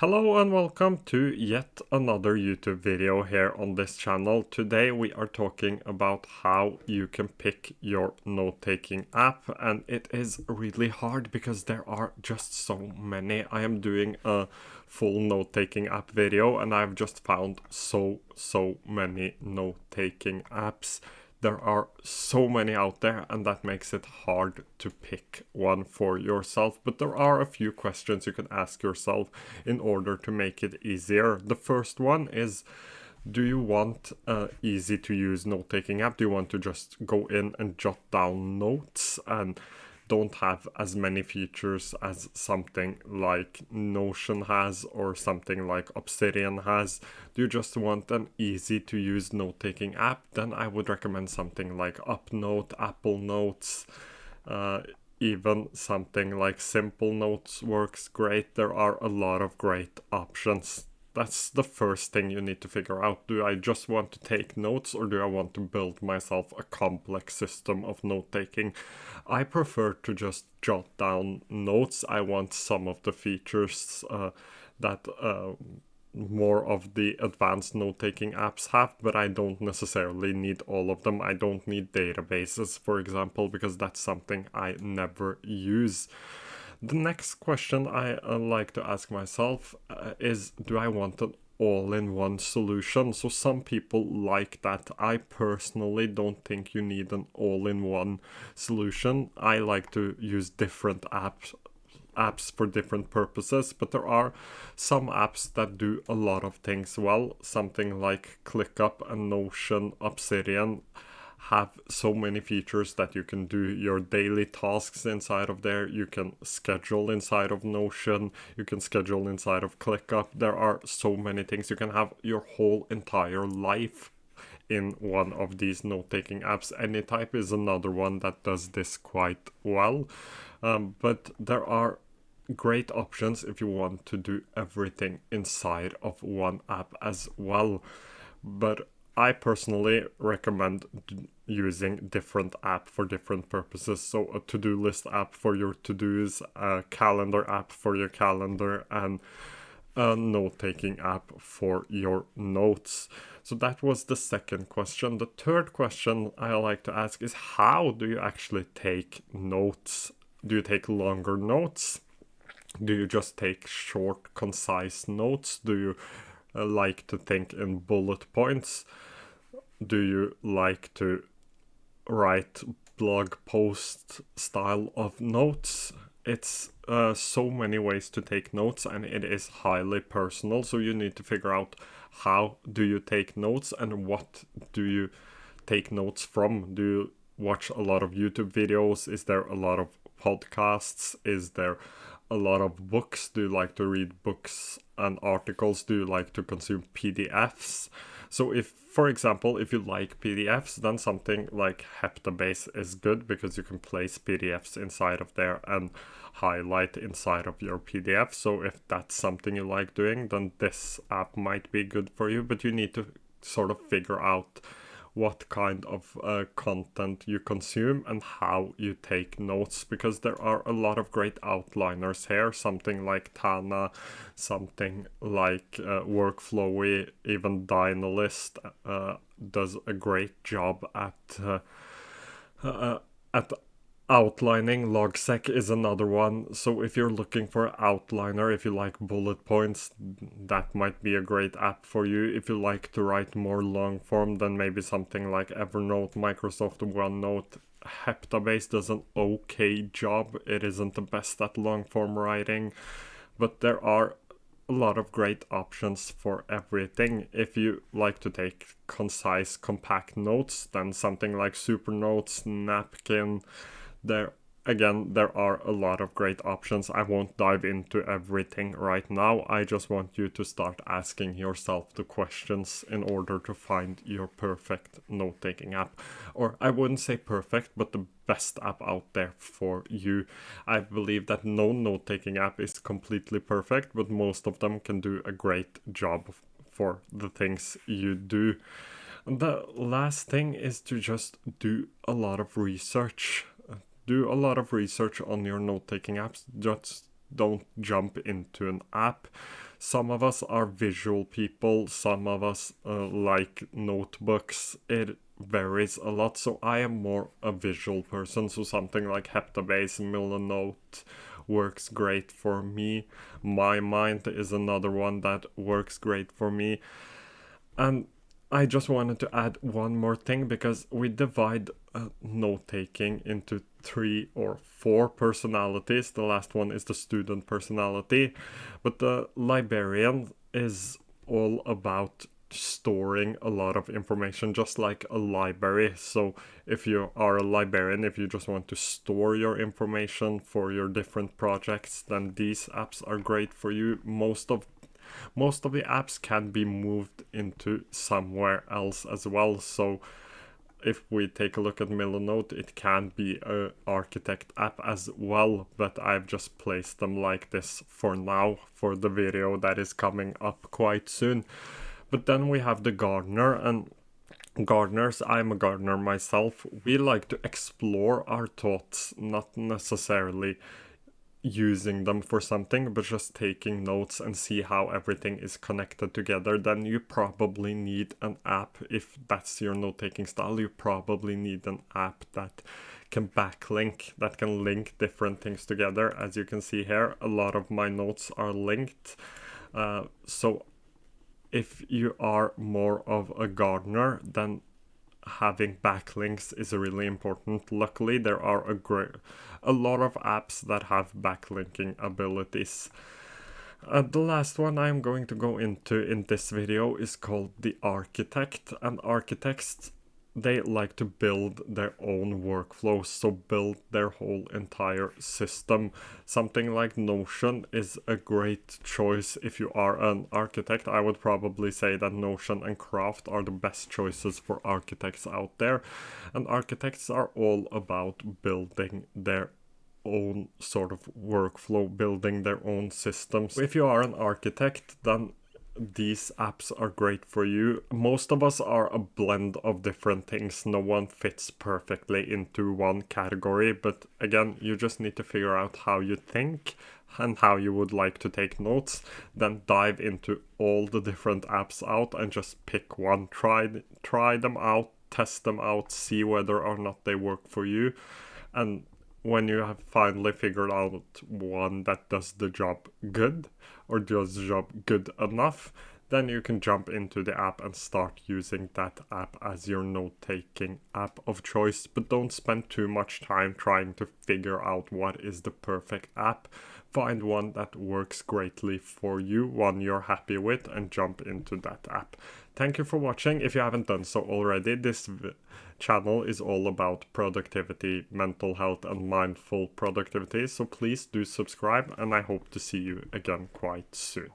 Hello and welcome to yet another YouTube video here on this channel. Today we are talking about how you can pick your note-taking app, and it is really hard because there are just so many. I am doing a full note-taking app video and I've just found so many note-taking apps. There are so many out there, and that makes it hard to pick one for yourself. But there are a few questions you can ask yourself in order to make it easier. The first one is, do you want an easy to use note-taking app? Do you want to just go in and jot down notes and don't have as many features as something like Notion has or something like Obsidian has? Do you just want an easy to use note-taking app? Then I would recommend something like UpNote, Apple Notes, even something like Simple Notes works great. There are a lot of great options. That's the first thing you need to figure out. Do I just want to take notes, or do I want to build myself a complex system of note-taking? I prefer to just jot down notes. I want some of the features that more of the advanced note-taking apps have, but I don't necessarily need all of them. I don't need databases, for example, because that's something I never use. The next question I like to ask myself is, do I want an all-in-one solution? So some people like that. I personally don't think you need an all-in-one solution. I like to use different apps for different purposes, but there are some apps that do a lot of things well. Something like ClickUp and Notion, Obsidian have so many features that you can do your daily tasks inside of there. You can schedule inside of Notion. You can schedule inside of ClickUp. There are so many things. You can have your whole entire life in one of these note-taking apps. AnyType is another one that does this quite well. But there are great options if you want to do everything inside of one app as well. But I personally recommend using different app for different purposes. So a to-do list app for your to-dos, a calendar app for your calendar, and a note-taking app for your notes. So that was the second question. The third question I like to ask is, how do you actually take notes? Do you take longer notes? Do you just take short, concise notes? Do you like to think in bullet points? Do you like to write blog post style of notes? It's so many ways to take notes, and it is highly personal. So you need to figure out, how do you take notes and what do you take notes from? Do you watch a lot of YouTube videos? Is there a lot of podcasts? Is there a lot of books? Do you like to read books and articles? Do you like to consume PDFs? So if, for example, if you like PDFs, then something like Heptabase is good, because you can place PDFs inside of there and highlight inside of your PDF. So if that's something you like doing, then this app might be good for you, but you need to sort of figure out what kind of content you consume and how you take notes, because there are a lot of great outliners here. Something like Tana, something like Workflowy, even Dynalist does a great job at outlining. Logsec is another one. So if you're looking for an outliner, if you like bullet points, that might be a great app for you. If you like to write more long form, then maybe something like Evernote, Microsoft OneNote. Heptabase does an okay job. It isn't the best at long form writing, but there are a lot of great options for everything. If you like to take concise, compact notes, then something like Supernotes, Napkin. There are a lot of great options. I won't dive into everything right now. I just want you to start asking yourself the questions in order to find your perfect note-taking app. Or I wouldn't say perfect, but the best app out there for you. I believe that no note-taking app is completely perfect, but most of them can do a great job for the things you do. The last thing is to just do a lot of research. Do a lot of research on your note-taking apps. don't jump into an app. Some of us are visual people, some of us like notebooks. It varies a lot, so I am more a visual person, so something like Heptabase, Milanote works great for me. MyMind is another one that works great for me. And I just wanted to add one more thing, because we divide note taking into 3 or 4 personalities. The last one is the student personality, but the librarian is all about storing a lot of information, just like a library. So if you are a librarian, if you just want to store your information for your different projects, then these apps are great for you. Most of the apps can be moved into somewhere else as well. So if we take a look at Milanote, it can be an architect app as well, but I've just placed them like this for now for the video that is coming up quite soon. But then we have the gardener, and gardeners, I'm a gardener myself, we like to explore our thoughts, not necessarily using them for something, but just taking notes and see how everything is connected together. Then you probably need an app. If that's your note-taking style, you probably need an app that can backlink, that can link different things together. As you can see here, a lot of my notes are linked. So if you are more of a gardener, then having backlinks is really important. Luckily, there are a lot of apps that have backlinking abilities. The last one I'm going to go into in this video is called the Architect. And architects, they like to build their own workflows, so build their whole entire system. Something like Notion is a great choice if you are an architect. I would probably say that Notion and Craft are the best choices for architects out there. And architects are all about building their own sort of workflow, building their own systems. If you are an architect, then these apps are great for you. Most of us are a blend of different things. No one fits perfectly into one category, but again, you just need to figure out how you think and how you would like to take notes. Then dive into all the different apps out and just pick one. Try them out, test them out, see whether or not they work for you. And when you have finally figured out one that does the job good, or does the job good enough, then you can jump into the app and start using that app as your note-taking app of choice. But don't spend too much time trying to figure out what is the perfect app. Find one that works greatly for you, one you're happy with, and jump into that app. Thank you for watching. If you haven't done so already, this channel is all about productivity, mental health, and mindful productivity. So please do subscribe, and I hope to see you again quite soon.